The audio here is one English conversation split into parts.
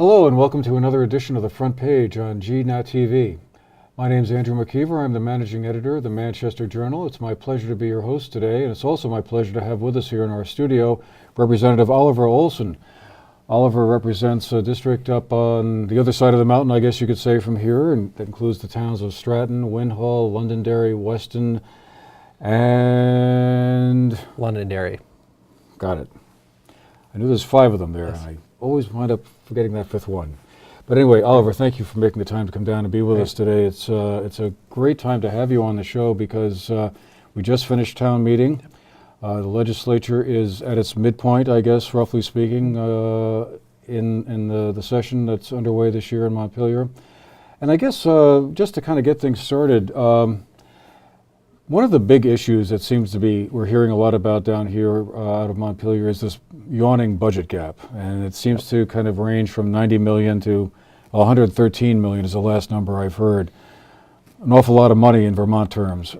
Hello and welcome to another edition of the Front Page on GNAT TV. My name is Andrew McKeever. I'm the managing editor of the Manchester Journal. It's my pleasure to be your host today, and it's also my pleasure to have with us here in our studio Representative Oliver Olsen. Oliver represents a district up on the other side of the mountain, I guess you could say, from here, and that includes the towns of Stratton, Windhall, Londonderry, Weston, and Londonderry. Got it. I knew there's 5 of them there, Yes. and I always wind up forgetting that 5th one. But anyway, Oliver, thank you for making the time to come down and be with us today. It's a great time to have you on the show because we just finished town meeting. The legislature is at its midpoint, I guess, roughly speaking, in the session that's underway this year in Montpelier. And I guess just to kind of get things started, one of the big issues that seems to be we're hearing a lot about down here out of Montpelier is this yawning budget gap, and it seems to kind of range from 90 million to 113 million is the last number I've heard. An awful lot of money in Vermont terms.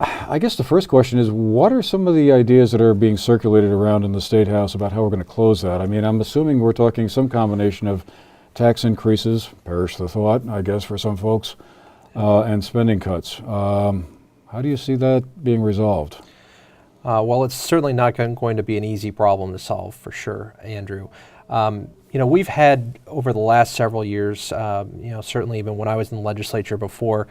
I guess the first question is, what are some of the ideas that are being circulated around in the State House about how we're going to close that? I mean, I'm assuming we're talking some combination of tax increases, perish the thought, I guess, for some folks, and spending cuts. How do you see that being resolved? Well, it's certainly not going to be an easy problem to solve, for sure, Andrew. We've had over the last several years, certainly even when I was in the legislature before,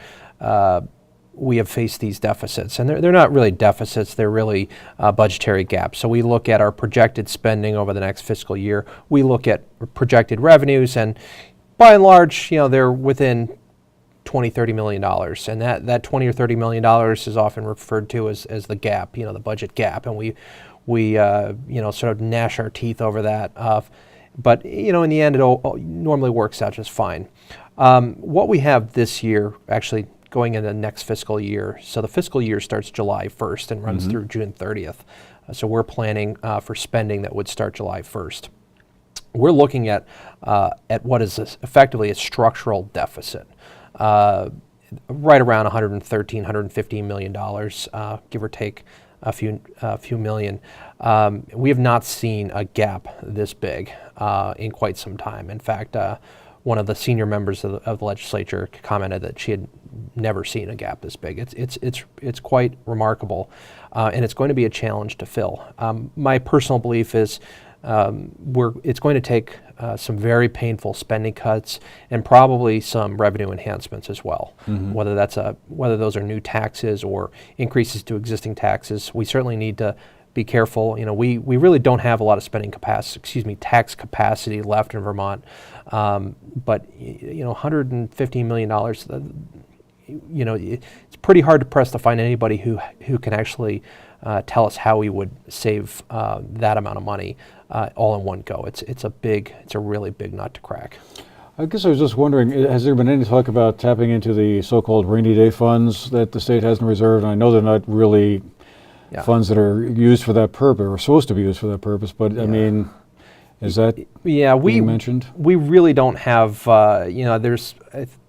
we have faced these deficits, and they're not really deficits, they're really budgetary gaps. So we look at our projected spending over the next fiscal year, we look at projected revenues, and by and large, they're within $20-30 million, and that $20 or $30 million is often referred to as the gap, the budget gap, and we sort of gnash our teeth over that. But in the end, it all normally works out just fine. What we have this year, actually going into the next fiscal year, so the fiscal year starts July 1st and runs through June 30th. So we're planning for spending that would start July 1st. We're looking at what is effectively a structural deficit. Right around $115 million, give or take a few million. We have not seen a gap this big in quite some time. In fact, one of the senior members of the legislature commented that she had never seen a gap this big. It's quite remarkable, and it's going to be a challenge to fill. My personal belief is it's going to take some very painful spending cuts and probably some revenue enhancements as well. Whether those are new taxes or increases to existing taxes, we certainly need to be careful. We really don't have a lot of tax capacity left in Vermont. But $115 million. It's pretty hard to press to find anybody who can actually tell us how we would save that amount of money all in one go. It's a really big nut to crack. I guess I was just wondering, has there been any talk about tapping into the so-called rainy day funds that the state has in reserve? And I know they're not really funds that are used for that purpose or supposed to be used for that purpose, but I mean, is that being mentioned? We really don't have,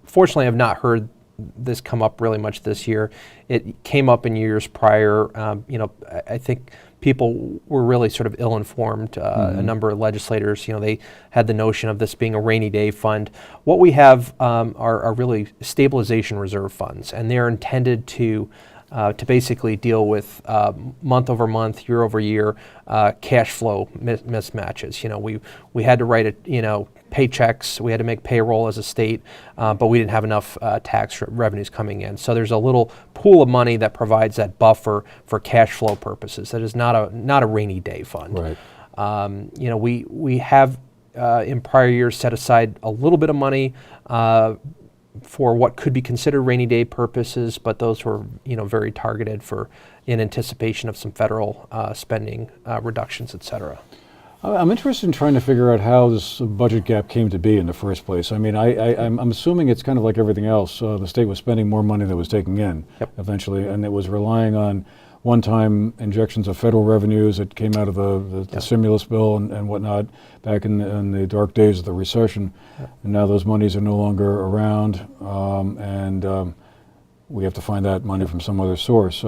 fortunately I've not heard this come up really much this year. It came up in years prior. I think people were really sort of ill-informed. A number of legislators, they had the notion of this being a rainy day fund. What we have are really stabilization reserve funds, and they're intended to basically deal with month over month, year over year cash flow mismatches. We had to write paychecks, we had to make payroll as a state, but we didn't have enough tax revenues coming in. So there's a little pool of money that provides that buffer for cash flow purposes. That is not a rainy day fund. Right. We have in prior years set aside a little bit of money for what could be considered rainy day purposes, but those were very targeted in anticipation of some federal spending reductions, et cetera. I'm interested in trying to figure out how this budget gap came to be in the first place. I mean, I'm assuming it's kind of like everything else. The state was spending more money than it was taking in eventually, and it was relying on one-time injections of federal revenues that came out of the stimulus bill and whatnot back in the dark days of the recession. And now those monies are no longer around, and we have to find that money from some other source.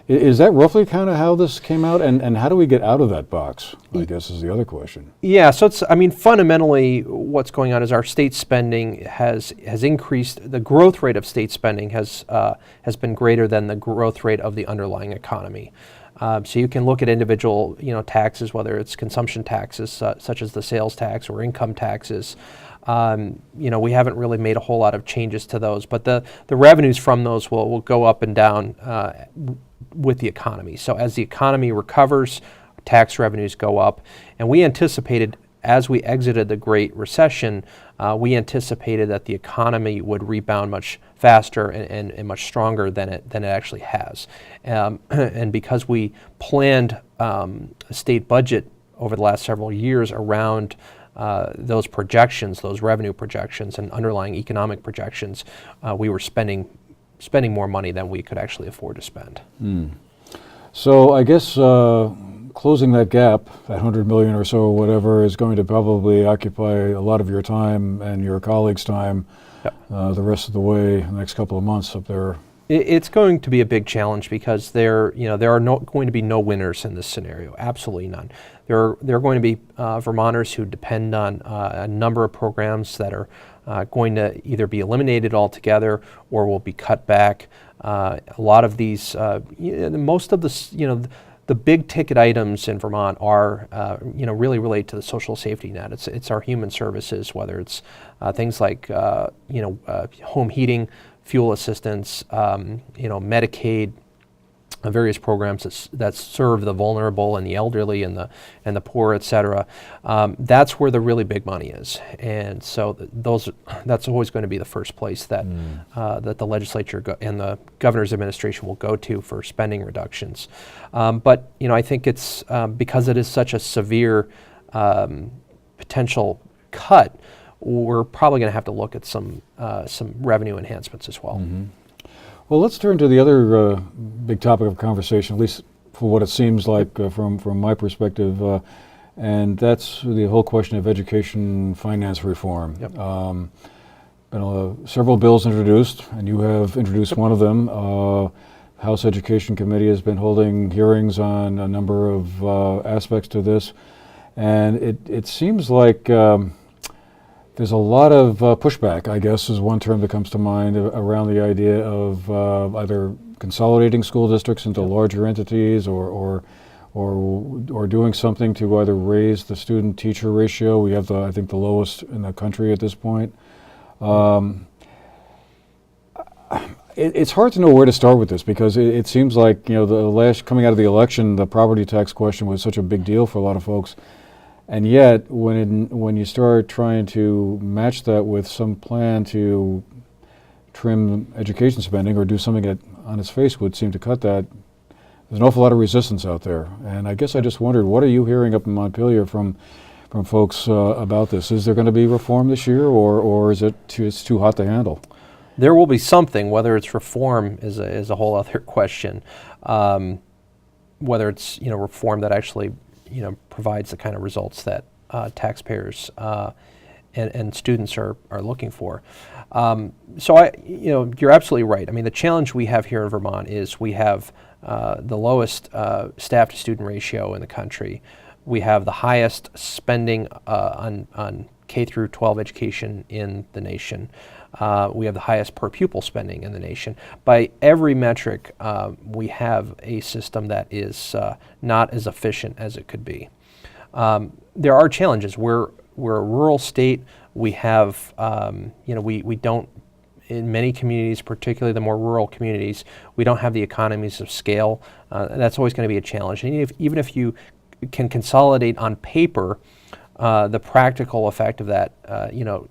Is that roughly kind of how this came out, and how do we get out of that box, I guess is the other question. Yeah, so fundamentally what's going on is our state spending has increased. The growth rate of state spending has been greater than the growth rate of the underlying economy. So you can look at individual, taxes, whether it's consumption taxes such as the sales tax or income taxes. We haven't really made a whole lot of changes to those, but the revenues from those will go up and down with the economy. So as the economy recovers, tax revenues go up, and we anticipated as we exited the Great Recession, we anticipated that the economy would rebound much faster and much stronger than it actually has. And because we planned a state budget over the last several years around those projections, those revenue projections and underlying economic projections, we were spending more money than we could actually afford to spend. So I guess closing that gap, that 100 million or so or whatever, is going to probably occupy a lot of your time and your colleagues' time. Yep. The rest of the way, the next couple of months up there. It's going to be a big challenge because there are going to be no winners in this scenario. Absolutely none. There are going to be Vermonters who depend on a number of programs that are going to either be eliminated altogether or will be cut back. A lot of these, most of the big ticket items in Vermont are, really relate to the social safety net. It's our human services, whether it's things like, home heating, fuel assistance, Medicaid, various programs that serve the vulnerable and the elderly and the poor, et cetera. That's where the really big money is, and so that's always going to be the first place that that the legislature and the governor's administration will go to for spending reductions. But I think it's because it is such a severe potential cut, we're probably going to have to look at some revenue enhancements as well. Mm-hmm. Well, let's turn to the other big topic of conversation, at least for what it seems like from my perspective, and that's the whole question of education finance reform. Yep. Been several bills introduced, and you have introduced one of them. House Education Committee has been holding hearings on a number of aspects to this, and it seems like there's a lot of pushback, I guess, is one term that comes to mind around the idea of either consolidating school districts into larger entities or doing something to either raise the student-teacher ratio. We have, I think, the lowest in the country at this point. It's hard to know where to start with this because it seems like, coming out of the election, the property tax question was such a big deal for a lot of folks. And yet, when you start trying to match that with some plan to trim education spending or do something that on its face would seem to cut that, there's an awful lot of resistance out there. And I guess I just wondered, what are you hearing up in Montpelier from folks about this? Is there going to be reform this year, or is it's too hot to handle? There will be something. Whether it's reform is a whole other question. Whether it's reform that actually provides the kind of results that taxpayers and students are looking for. So you're absolutely right. I mean, the challenge we have here in Vermont is we have the lowest staff to student ratio in the country. We have the highest spending on K through 12 education in the nation. We have the highest per pupil spending in the nation. By every metric, we have a system that is not as efficient as it could be. There are challenges. We're a rural state. We have, we don't, in many communities, particularly the more rural communities, we don't have the economies of scale. That's always going to be a challenge. And even if you can consolidate on paper, the practical effect of that,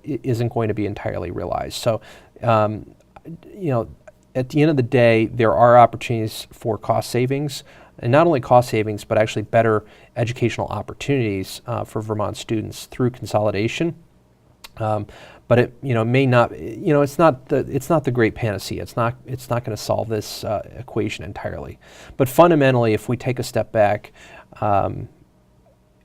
isn't going to be entirely realized. So, at the end of the day, there are opportunities for cost savings, and not only cost savings, but actually better educational opportunities for Vermont students through consolidation. But it, may not, it's not the great panacea. It's not going to solve this equation entirely. But fundamentally, if we take a step back,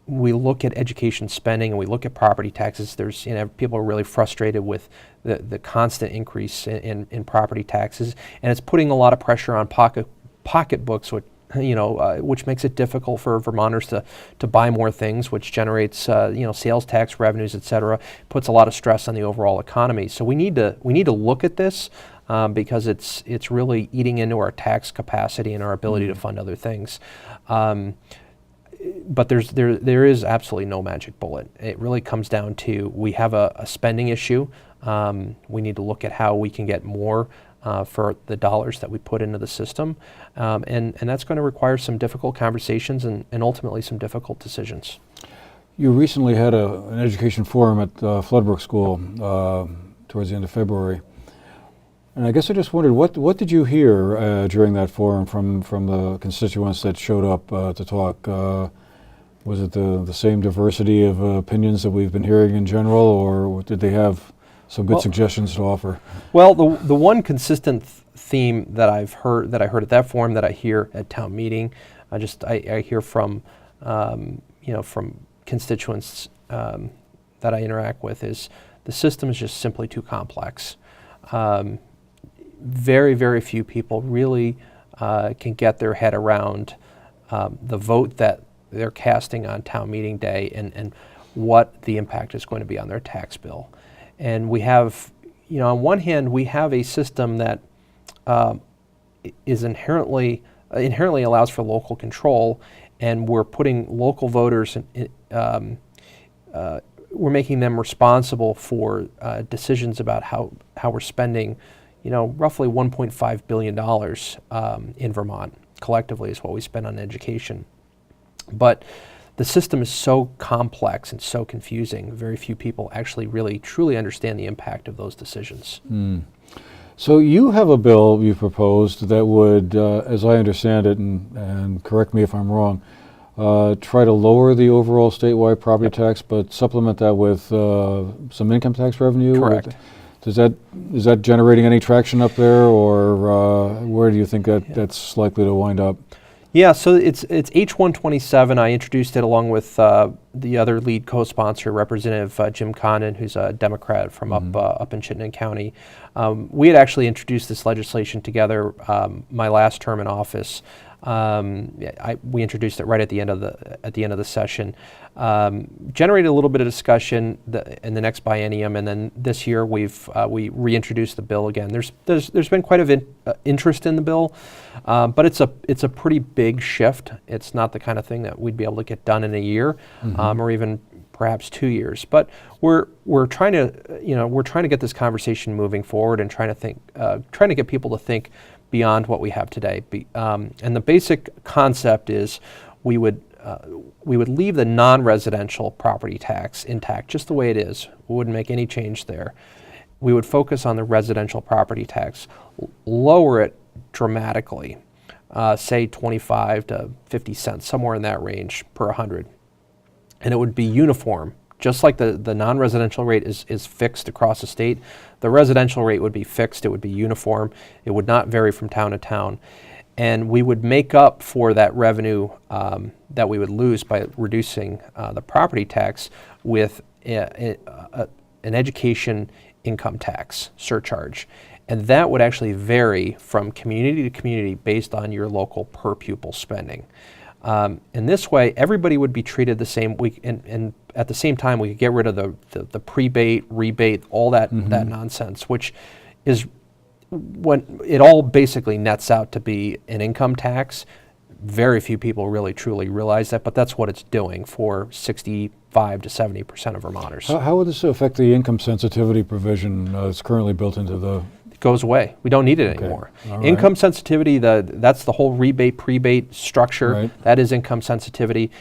we look at education spending and we look at property taxes. There's, people are really frustrated with the constant increase in property taxes, and it's putting a lot of pressure on pocketbooks, which makes it difficult for Vermonters to buy more things, which generates sales tax revenues, et cetera, puts a lot of stress on the overall economy. So we need to look at this because it's really eating into our tax capacity and our ability to fund other things. But there is absolutely no magic bullet. It really comes down to we have a spending issue. We need to look at how we can get more for the dollars that we put into the system. And that's going to require some difficult conversations and ultimately some difficult decisions. You recently had an education forum at Floodbrook School towards the end of February. And I guess I just wondered, what did you hear during that forum from the constituents that showed up to talk? Was it the same diversity of opinions that we've been hearing in general, or did they have some good suggestions to offer? Well, the one consistent theme that I heard at that forum, that I hear at town meeting, I hear from from constituents that I interact with, is the system is just simply too complex. Very, very few people really can get their head around the vote that they're casting on town meeting day and what the impact is going to be on their tax bill. And we have, on one hand, we have a system that is inherently allows for local control, and we're putting local voters we're making them responsible for decisions about how we're spending, roughly $1.5 billion in Vermont collectively is what we spend on education. But the system is so complex and so confusing, very few people actually really truly understand the impact of those decisions. So you have a bill you proposed that would, as I understand it, and correct me if I'm wrong, try to lower the overall statewide property tax, but supplement that with some income tax revenue? Correct. Is that generating any traction up there, or where do you think that's likely to wind up? Yeah, so it's H127. I introduced it along with the other lead co-sponsor, Representative Jim Condon, who's a Democrat from up in Chittenden County. We had actually introduced this legislation together my last term in office. We introduced it right at the end of the session. Generated a little bit of discussion in the next biennium, and then this year we reintroduced the bill again. There's been quite a interest in the bill, but it's a pretty big shift. It's not the kind of thing that we'd be able to get done in a year, or even perhaps 2 years. But we're trying to get this conversation moving forward and trying to get people to think beyond what we have today. And the basic concept is we would leave the non-residential property tax intact, just the way it is. We wouldn't make any change there. We would focus on the residential property tax, lower it dramatically, say 25 to 50 cents, somewhere in that range per 100. And it would be uniform. Just like the non-residential rate is fixed across the state, the residential rate would be fixed. It would be uniform. It would not vary from town to town. And we would make up for that revenue that we would lose by reducing the property tax with an education income tax surcharge. And that would actually vary from community to community based on your local per pupil spending. In this way, everybody would be treated the same. And at the same time, we could get rid of the prebate, rebate, all that nonsense, which is when it all basically nets out to be an income tax. Very few people really truly realize that, but that's what it's doing for 65 to 70% of Vermonters. How would this affect the income sensitivity provision that's currently built into the? It goes away. We don't need it anymore. Right. Income sensitivity, that's the whole rebate, prebate structure. Right. That is income sensitivity.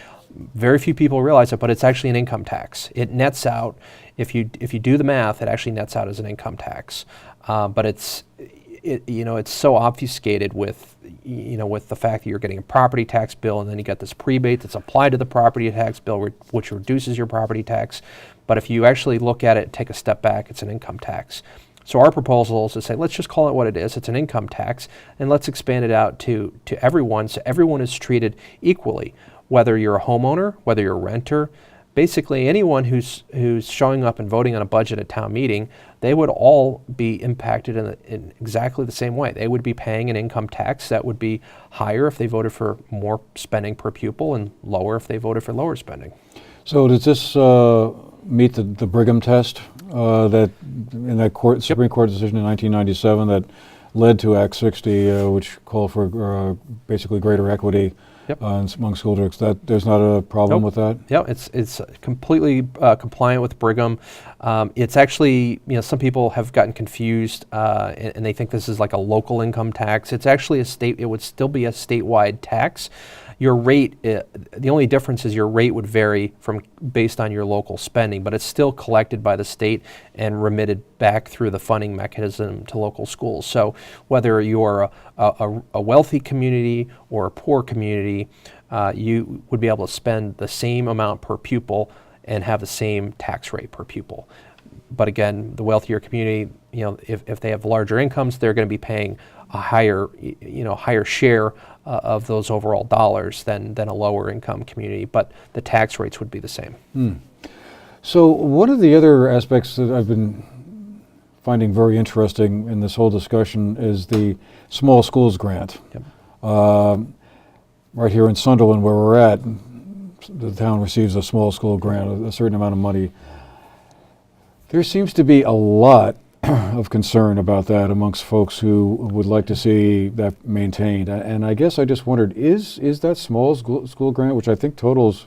Very few people realize it, but it's actually an income tax. It nets out, if you do the math, it actually nets out as an income tax. But it's so obfuscated with the fact that you're getting a property tax bill, and then you get this prebate that's applied to the property tax bill, which reduces your property tax. But if you actually look at it, take a step back, it's an income tax. So our proposal is to say, let's just call it what it is. It's an income tax, and let's expand it out to everyone, so everyone is treated equally, whether you're a homeowner, whether you're a renter. basically anyone who's showing up and voting on a budget at town meeting, they would all be impacted in exactly the same way. They would be paying an income tax that would be higher if they voted for more spending per pupil and lower if they voted for lower spending. So does this meet the Brigham test that in that Supreme Court decision in 1997 that led to Act 60, which called for basically greater equity among school districts? That there's not a problem with that? Yeah, it's completely compliant with Brigham. It's actually, some people have gotten confused and they think this is like a local income tax. It's actually it would still be a statewide tax. Your rate, the only difference is your rate would vary based on your local spending, but it's still collected by the state and remitted back through the funding mechanism to local schools. So whether you're a wealthy community or a poor community, you would be able to spend the same amount per pupil and have the same tax rate per pupil. But again, the wealthier community, if they have larger incomes, they're going to be paying a higher share of those overall dollars than a lower income community, but the tax rates would be the same. So one of the other aspects that I've been finding very interesting in this whole discussion is the small schools grant. Right here in Sunderland, where we're at, the town receives a small school grant, a certain amount of money. There seems to be a lot of concern about that amongst folks who would like to see that maintained. And I guess I just wondered, is that small school grant, which I think totals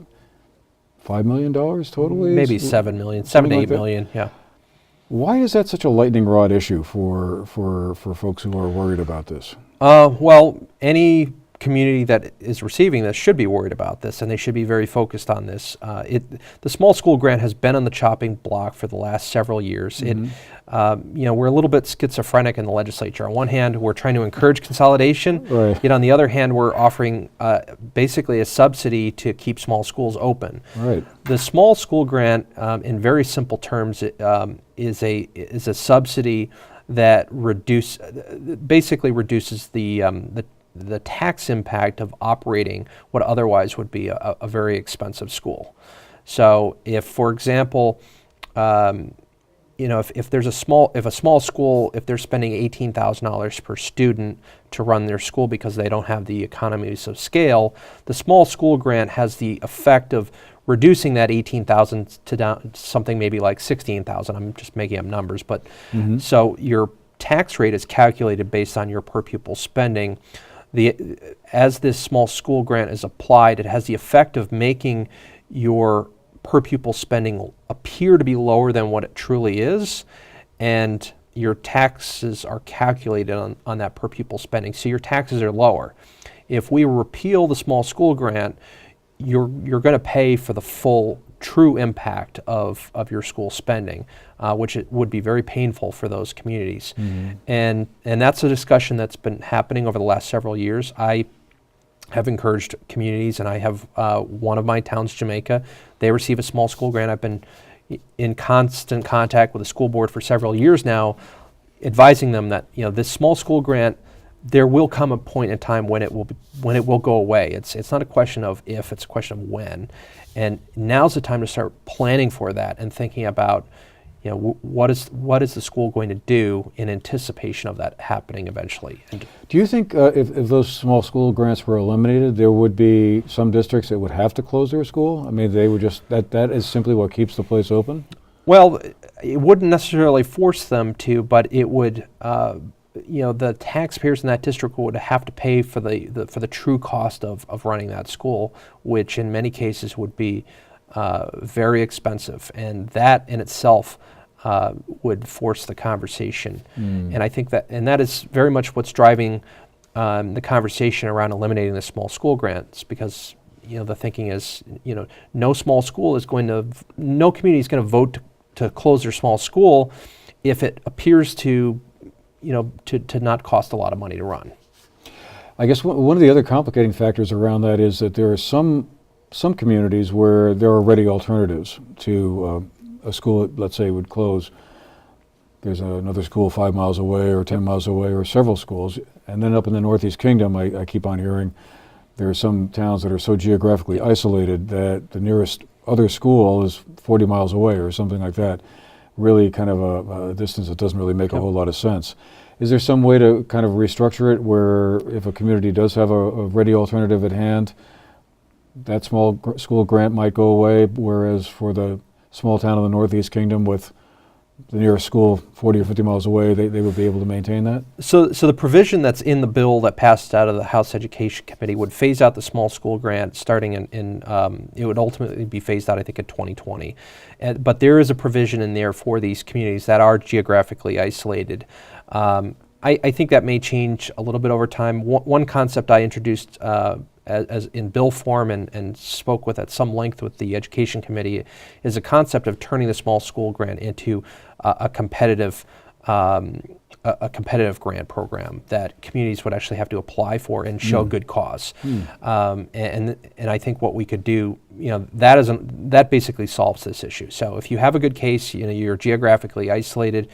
$5 million totally? Maybe 7 million, 7 to 8 million, yeah. Why is that such a lightning rod issue for folks who are worried about this? Well, any community that is receiving this should be worried about this, and they should be very focused on this. The small school grant has been on the chopping block for the last several years. We're a little bit schizophrenic in the legislature. On one hand, we're trying to encourage consolidation, yet on the other hand, we're offering basically a subsidy to keep small schools open. The small school grant, in very simple terms, is a subsidy that basically reduces the tax impact of operating what otherwise would be a very expensive school. So if, for example, if there's a small school, if they're spending $18,000 per student to run their school because they don't have the economies of scale, the small school grant has the effect of reducing that $18,000 to down something maybe like $16,000. I'm just making up numbers, but so your tax rate is calculated based on your per pupil spending. As this small school grant is applied, it has the effect of making your per pupil spending appear to be lower than what it truly is, and your taxes are calculated on that per pupil spending, so your taxes are lower. If we repeal the small school grant, you're going to pay for the full true impact of your school spending, which it would be very painful for those communities. And that's a discussion that's been happening over the last several years. I have encouraged communities, and I have one of my towns, Jamaica, they receive a small school grant. I've been in constant contact with the school board for several years now, advising them that this small school grant, there will come a point in time when it will go away. It's not a question of if, it's a question of when. And now's the time to start planning for that and thinking about, what is the school going to do in anticipation of that happening eventually. And do you think if those small school grants were eliminated, there would be some districts that would have to close their school? I mean, they would just, that is simply what keeps the place open? Well, it wouldn't necessarily force them to, but it would, the taxpayers in that district would have to pay for the true cost of running that school, which in many cases would be very expensive, and that in itself would force the conversation. And I think that is very much what's driving the conversation around eliminating the small school grants, because the thinking is no community is going to vote to close their small school if it appears to not cost a lot of money to run. I guess one of the other complicating factors around that is that there are some communities where there are ready alternatives to a school that, let's say, would close. There's another school 5 miles away or 10 miles away, or several schools. And then up in the Northeast Kingdom, I keep on hearing there are some towns that are so geographically isolated that the nearest other school is 40 miles away or something like that. Really kind of a distance that doesn't really make a whole lot of sense. Is there some way to kind of restructure it where if a community does have a ready alternative at hand, that small school grant might go away, whereas for the small town of the Northeast Kingdom with the nearest school 40 or 50 miles away, they would be able to maintain that? So the provision that's in the bill that passed out of the House Education Committee would phase out the small school grant starting it would ultimately be phased out, I think, in 2020. But there is a provision in there for these communities that are geographically isolated. I think that may change a little bit over time. One concept I introduced as in bill form and spoke with at some length with the Education Committee is a concept of turning the small school grant into a competitive grant program that communities would actually have to apply for and show good cause. And I think what we could do, that basically solves this issue. So if you have a good case, you're geographically isolated,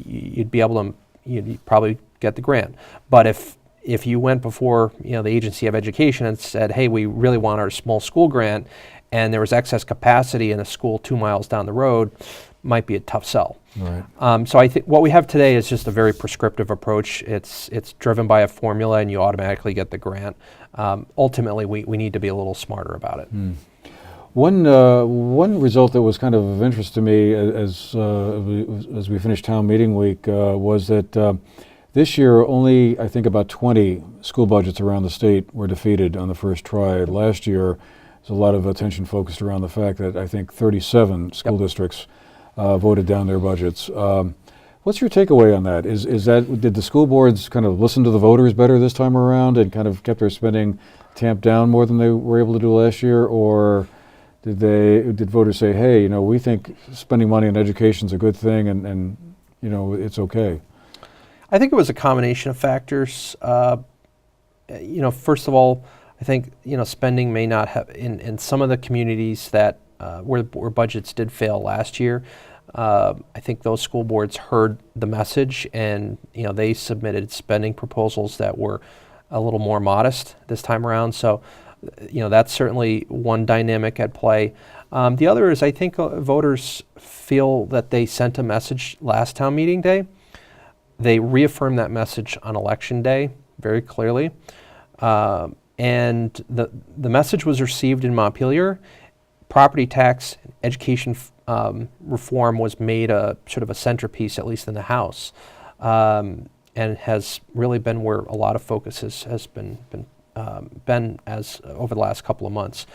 you'd be able to, you'd probably get the grant. But if you went before the Agency of Education and said, hey, we really want our small school grant, and there was excess capacity in a school 2 miles down the road, might be a tough sell. Right. So I think what we have today is just a very prescriptive approach. It's driven by a formula, and you automatically get the grant. Ultimately, we need to be a little smarter about it. One result that was kind of interest to me as we finished town meeting week was that this year only, I think, about 20 school budgets around the state were defeated on the first try. Last year, there's a lot of attention focused around the fact that I think 37 school districts voted down their budgets. What's your takeaway on that? Did the school boards kind of listen to the voters better this time around and kind of kept their spending tamped down more than they were able to do last year, or did voters say, hey, we think spending money on education is a good thing and it's okay? I think it was a combination of factors. First of all, I think spending may not have in some of the communities that where budgets did fail last year. I think those school boards heard the message, and they submitted spending proposals that were a little more modest this time around. So, that's certainly one dynamic at play. The other is I think voters feel that they sent a message last town meeting day. They reaffirmed that message on election day very clearly. And the message was received in Montpelier. Property tax, education reform was made a sort of a centerpiece, at least in the House, and has really been where a lot of focus has been as over the last couple of months.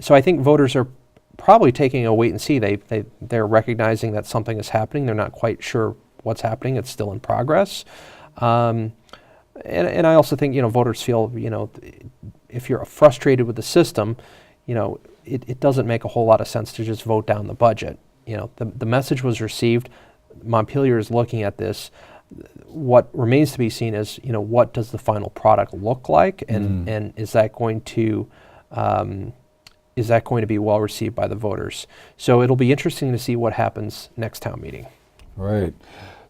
So I think voters are probably taking a wait and see. They're recognizing that something is happening. They're not quite sure what's happening. It's still in progress. And I also think, voters feel, if you're frustrated with the system, it doesn't make a whole lot of sense to just vote down the budget. The message was received. Montpelier is looking at this. What remains to be seen is, what does the final product look like, and is that going to be well received by the voters? So it'll be interesting to see what happens next town meeting. Right.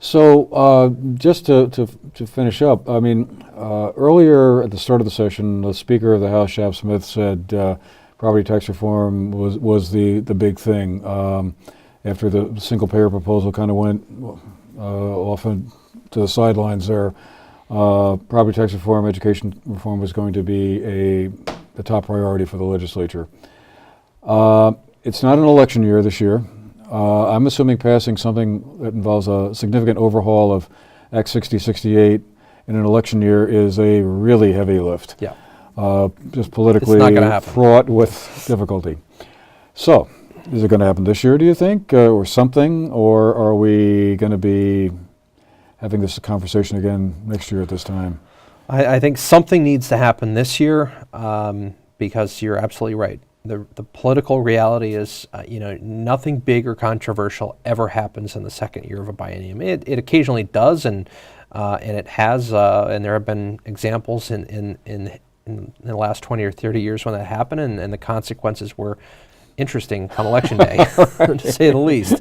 So just to finish up, I mean, earlier at the start of the session, the Speaker of the House, Shap Smith, said property tax reform was the big thing. After the single payer proposal kind of went off to the sidelines there, property tax reform, education reform was going to be the top priority for the legislature. It's not an election year this year. I'm assuming passing something that involves a significant overhaul of Act 6068 in an election year is a really heavy lift. Yeah. Just politically fraught with difficulty. So, is it going to happen this year, do you think, or something, or are we going to be having this conversation again next year at this time? I think something needs to happen this year because you're absolutely right. The political reality is, nothing big or controversial ever happens in the second year of a biennium. It occasionally does, and it has, and there have been examples in the last 20 or 30 years when that happened, and the consequences were interesting come election day, to say the least.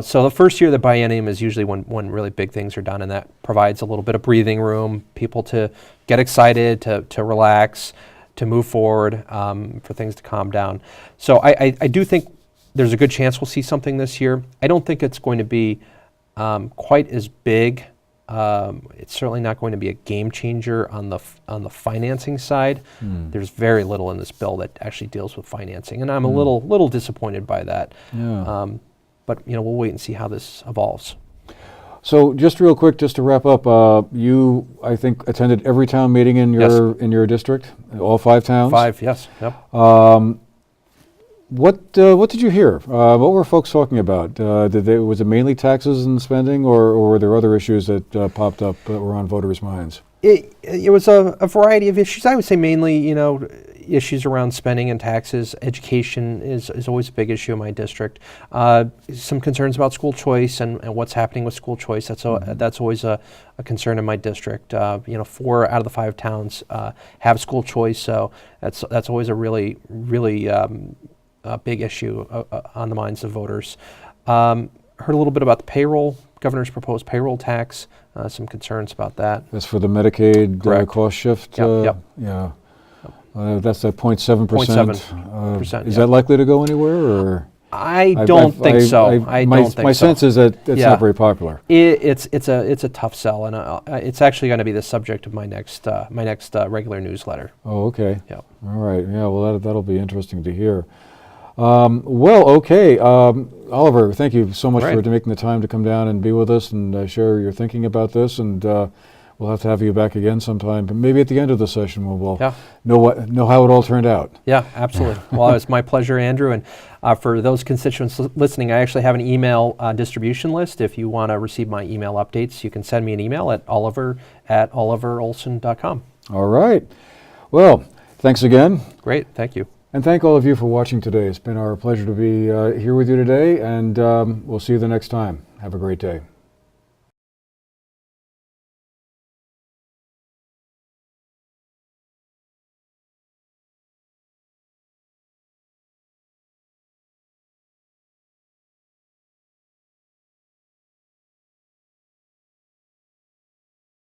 So the first year of the biennium is usually when really big things are done, and that provides a little bit of breathing room, people to get excited, to relax, to move forward, for things to calm down. So I do think there's a good chance we'll see something this year. I don't think it's going to be quite as big. It's certainly not going to be a game changer on the financing side. There's very little in this bill that actually deals with financing, and I'm a little disappointed by that. Yeah. But we'll wait and see how this evolves. So just real quick, just to wrap up, you, I think, attended every town meeting in your district, all 5 towns? 5, yes. Yep. What did you hear? What were folks talking about? Was it mainly taxes and spending, or were there other issues that popped up that were on voters' minds? It was a variety of issues. I would say mainly, issues around spending and taxes. Education is always a big issue in my district. Some concerns about school choice and what's happening with school choice. That's always a concern in my district. 4 out of the 5 towns have school choice, so that's always a really big issue on the minds of voters. Heard a little bit about the payroll, governor's proposed payroll tax. Some concerns about that. That's for the Medicaid cost shift. Yep. Yeah. That's at 0.7%. 0.7%. Is that likely to go anywhere, or? I don't think so. My sense is that it's not very popular. It's a tough sell, and it's actually going to be the subject of my next regular newsletter. Oh, okay. Yep. All right. Yeah. Well, that'll be interesting to hear. Okay. Oliver, thank you so much for making the time to come down and be with us and share your thinking about this. And we'll have to have you back again sometime, but maybe at the end of the session we'll know how it all turned out. Yeah, absolutely. Well, it's my pleasure, Andrew. And for those constituents listening, I actually have an email distribution list. If you want to receive my email updates, you can send me an email at oliver@oliverolsen.com. All right. Well, thanks again. Great. Thank you. And thank all of you for watching today. It's been our pleasure to be here with you today, and we'll see you the next time. Have a great day.